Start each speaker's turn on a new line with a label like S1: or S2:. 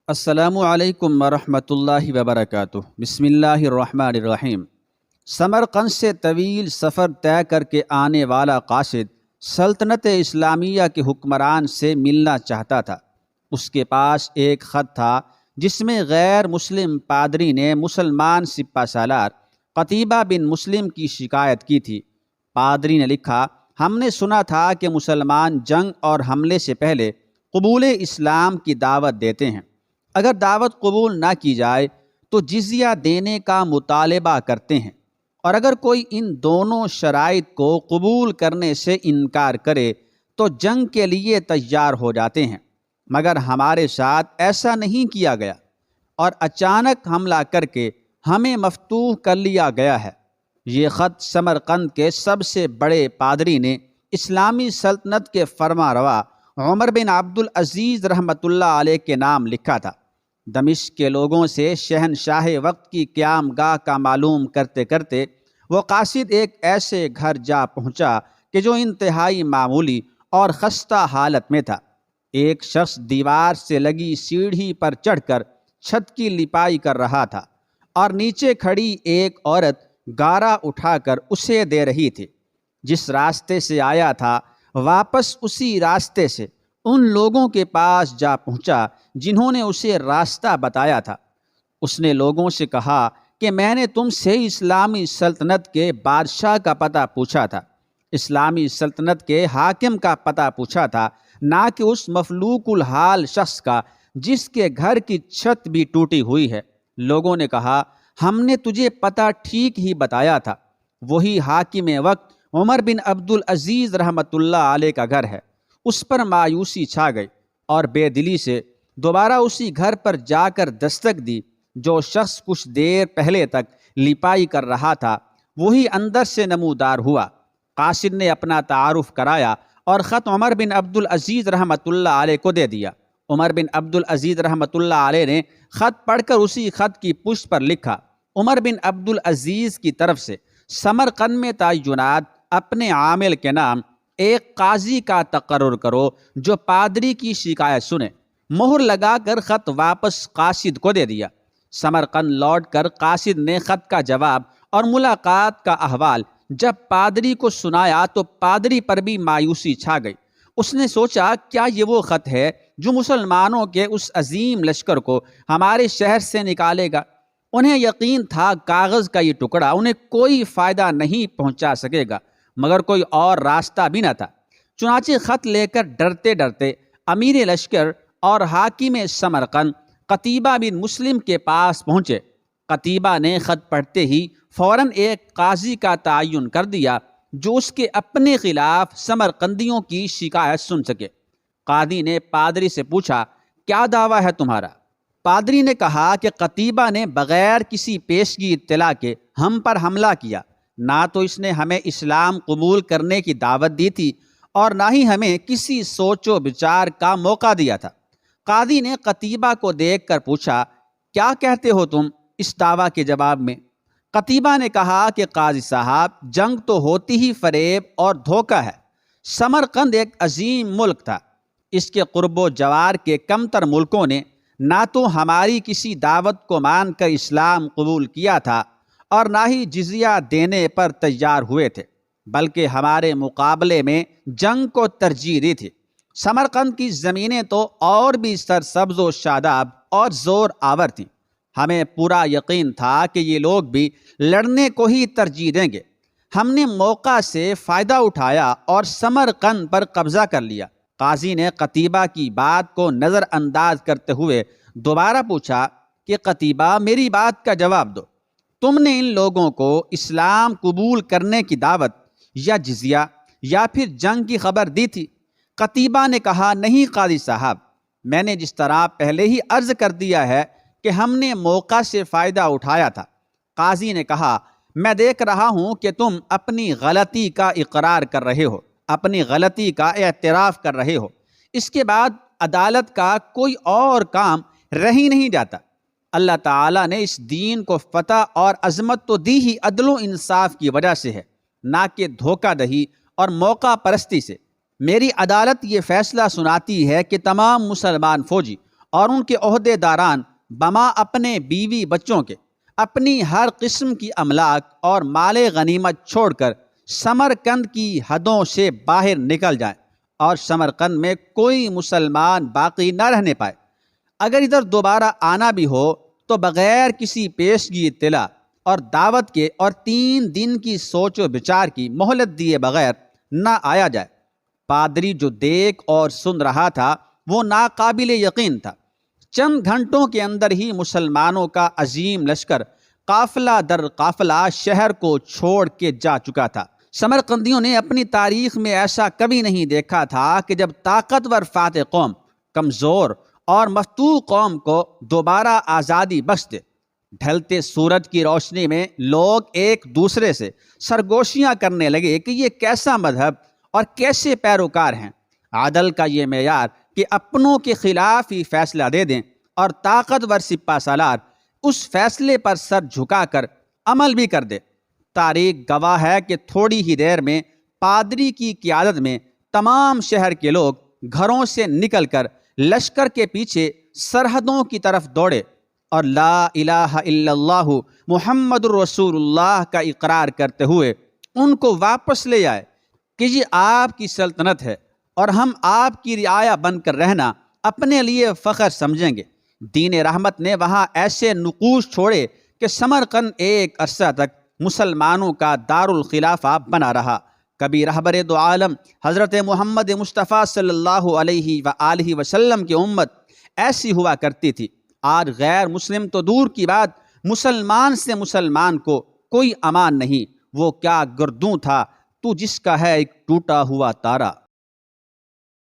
S1: السلام علیکم ورحمۃ اللہ وبرکاتہ۔ بسم اللہ الرحمن الرحیم۔ سمرقند سے طویل سفر طے کر کے آنے والا قاصد سلطنت اسلامیہ کے حکمران سے ملنا چاہتا تھا۔ اس کے پاس ایک خط تھا جس میں غیر مسلم پادری نے مسلمان سپہ سالار قتیبہ بن مسلم کی شکایت کی تھی۔ پادری نے لکھا، ہم نے سنا تھا کہ مسلمان جنگ اور حملے سے پہلے قبول اسلام کی دعوت دیتے ہیں۔ اگر دعوت قبول نہ کی جائے تو جزیہ دینے کا مطالبہ کرتے ہیں، اور اگر کوئی ان دونوں شرائط کو قبول کرنے سے انکار کرے تو جنگ کے لیے تیار ہو جاتے ہیں، مگر ہمارے ساتھ ایسا نہیں کیا گیا اور اچانک حملہ کر کے ہمیں مفتوح کر لیا گیا ہے۔ یہ خط سمرقند کے سب سے بڑے پادری نے اسلامی سلطنت کے فرما روا عمر بن عبد العزیز رحمۃ اللہ علیہ کے نام لکھا تھا۔ دمشق کے لوگوں سے شہنشاہ وقت کی قیام گاہ کا معلوم کرتے کرتے وہ قاصد ایک ایسے گھر جا پہنچا کہ جو انتہائی معمولی اور خستہ حالت میں تھا۔ ایک شخص دیوار سے لگی سیڑھی پر چڑھ کر چھت کی لپائی کر رہا تھا، اور نیچے کھڑی ایک عورت گارا اٹھا کر اسے دے رہی تھی۔ جس راستے سے آیا تھا واپس اسی راستے سے ان لوگوں کے پاس جا پہنچا جنہوں نے اسے راستہ بتایا تھا۔ اس نے لوگوں سے کہا کہ میں نے تم سے اسلامی سلطنت کے بادشاہ کا پتہ پوچھا تھا، اسلامی سلطنت کے حاکم کا پتہ پوچھا تھا، نہ کہ اس مفلوک الحال شخص کا جس کے گھر کی چھت بھی ٹوٹی ہوئی ہے۔ لوگوں نے کہا، ہم نے تجھے پتہ ٹھیک ہی بتایا تھا، وہی حاکم وقت عمر بن عبد العزیز رحمۃ اللہ علیہ کا گھر ہے۔ اس پر مایوسی چھا گئی اور بے دلی سے دوبارہ اسی گھر پر جا کر دستک دی۔ جو شخص کچھ دیر پہلے تک لپائی کر رہا تھا وہی اندر سے نمودار ہوا۔ قاصد نے اپنا تعارف کرایا اور خط عمر بن عبد العزیز رحمۃ اللہ علیہ کو دے دیا۔ عمر بن عبد العزیز رحمۃ اللہ علیہ نے خط پڑھ کر اسی خط کی پشت پر لکھا، عمر بن عبد العزیز کی طرف سے سمرقند میں تعینات اپنے عامل کے نام ایک قاضی کا تقرر کرو جو پادری کی شکایت سنے۔ مہر لگا کر خط واپس قاصد کو دے دیا۔ سمرقند لوٹ کر قاصد نے خط کا جواب اور ملاقات کا احوال جب پادری کو سنایا تو پادری پر بھی مایوسی چھا گئی۔ اس نے سوچا، کیا یہ وہ خط ہے جو مسلمانوں کے اس عظیم لشکر کو ہمارے شہر سے نکالے گا؟ انہیں یقین تھا کاغذ کا یہ ٹکڑا انہیں کوئی فائدہ نہیں پہنچا سکے گا، مگر کوئی اور راستہ بھی نہ تھا۔ چنانچہ خط لے کر ڈرتے ڈرتے امیر لشکر اور حاکم سمرقند قتیبہ بن مسلم کے پاس پہنچے۔ قتیبہ نے خط پڑھتے ہی فوراً ایک قاضی کا تعین کر دیا جو اس کے اپنے خلاف سمرقندیوں کی شکایت سن سکے۔ قاضی نے پادری سے پوچھا، کیا دعویٰ ہے تمہارا؟ پادری نے کہا کہ قتیبہ نے بغیر کسی پیشگی اطلاع کے ہم پر حملہ کیا، نہ تو اس نے ہمیں اسلام قبول کرنے کی دعوت دی تھی اور نہ ہی ہمیں کسی سوچ و بچار کا موقع دیا تھا۔ قاضی نے قتیبہ کو دیکھ کر پوچھا، کیا کہتے ہو تم اس دعویٰ کے جواب میں؟ قتیبہ نے کہا کہ قاضی صاحب، جنگ تو ہوتی ہی فریب اور دھوکہ ہے۔ سمرقند ایک عظیم ملک تھا، اس کے قرب و جوار کے کمتر ملکوں نے نہ تو ہماری کسی دعوت کو مان کر اسلام قبول کیا تھا اور نہ ہی جزیہ دینے پر تیار ہوئے تھے، بلکہ ہمارے مقابلے میں جنگ کو ترجیح دی تھی۔ سمرقند کی زمینیں تو اور بھی سرسبز و شاداب اور زور آور تھیں۔ ہمیں پورا یقین تھا کہ یہ لوگ بھی لڑنے کو ہی ترجیح دیں گے۔ ہم نے موقع سے فائدہ اٹھایا اور سمرقند پر قبضہ کر لیا۔ قاضی نے قتیبہ کی بات کو نظر انداز کرتے ہوئے دوبارہ پوچھا کہ قتیبہ، میری بات کا جواب دو، تم نے ان لوگوں کو اسلام قبول کرنے کی دعوت یا جزیہ یا پھر جنگ کی خبر دی تھی؟ قتیبہ نے کہا، نہیں قاضی صاحب، میں نے جس طرح پہلے ہی عرض کر دیا ہے کہ ہم نے موقع سے فائدہ اٹھایا تھا۔ قاضی نے کہا، میں دیکھ رہا ہوں کہ تم اپنی غلطی کا اقرار کر رہے ہو، اپنی غلطی کا اعتراف کر رہے ہو۔ اس کے بعد عدالت کا کوئی اور کام رہ ہی نہیں جاتا۔ اللہ تعالیٰ نے اس دین کو فتح اور عظمت تو دی ہی عدل و انصاف کی وجہ سے ہے، نہ کہ دھوکہ دہی اور موقع پرستی سے۔ میری عدالت یہ فیصلہ سناتی ہے کہ تمام مسلمان فوجی اور ان کے عہدے داران بما اپنے بیوی بچوں کے اپنی ہر قسم کی املاک اور مال غنیمت چھوڑ کر سمرقند کی حدوں سے باہر نکل جائیں اور سمرقند میں کوئی مسلمان باقی نہ رہنے پائے۔ اگر ادھر دوبارہ آنا بھی ہو تو بغیر کسی پیشگی اطلاع اور دعوت کے اور 3 دن کی سوچ و بچار کی مہلت دیے بغیر نہ آیا جائے۔ پادری جو دیکھ اور سن رہا تھا وہ ناقابل یقین تھا۔ چند گھنٹوں کے اندر ہی مسلمانوں کا عظیم لشکر قافلہ در قافلہ شہر کو چھوڑ کے جا چکا تھا۔ سمرقندیوں نے اپنی تاریخ میں ایسا کبھی نہیں دیکھا تھا کہ جب طاقتور فاتح قوم کمزور اور مفتوح قوم کو دوبارہ آزادی بخش دے۔ ڈھلتے سورج کی روشنی میں لوگ ایک دوسرے سے سرگوشیاں کرنے لگے کہ یہ کیسا مذہب اور کیسے پیروکار ہیں۔ عدل کا یہ معیار کہ اپنوں کے خلاف ہی فیصلہ دے دیں اور طاقتور سپہ سالار اس فیصلے پر سر جھکا کر عمل بھی کر دے۔ تاریخ گواہ ہے کہ تھوڑی ہی دیر میں پادری کی قیادت میں تمام شہر کے لوگ گھروں سے نکل کر لشکر کے پیچھے سرحدوں کی طرف دوڑے اور لا الہ الا اللہ محمد الرسول اللہ کا اقرار کرتے ہوئے ان کو واپس لے آئے کہ یہ آپ کی سلطنت ہے اور ہم آپ کی رعایا بن کر رہنا اپنے لیے فخر سمجھیں گے۔ دین رحمت نے وہاں ایسے نقوش چھوڑے کہ سمرقند ایک عرصہ تک مسلمانوں کا دارالخلافہ بنا رہا۔ کبھی رہبر دو عالم حضرت محمد مصطفیٰ صلی اللہ علیہ وآلہ وسلم کی امت ایسی ہوا کرتی تھی۔ آج غیر مسلم تو دور کی بات، مسلمان سے مسلمان کو کوئی امان نہیں۔ وہ کیا گردوں تھا تو جس کا ہے ایک ٹوٹا ہوا تارا۔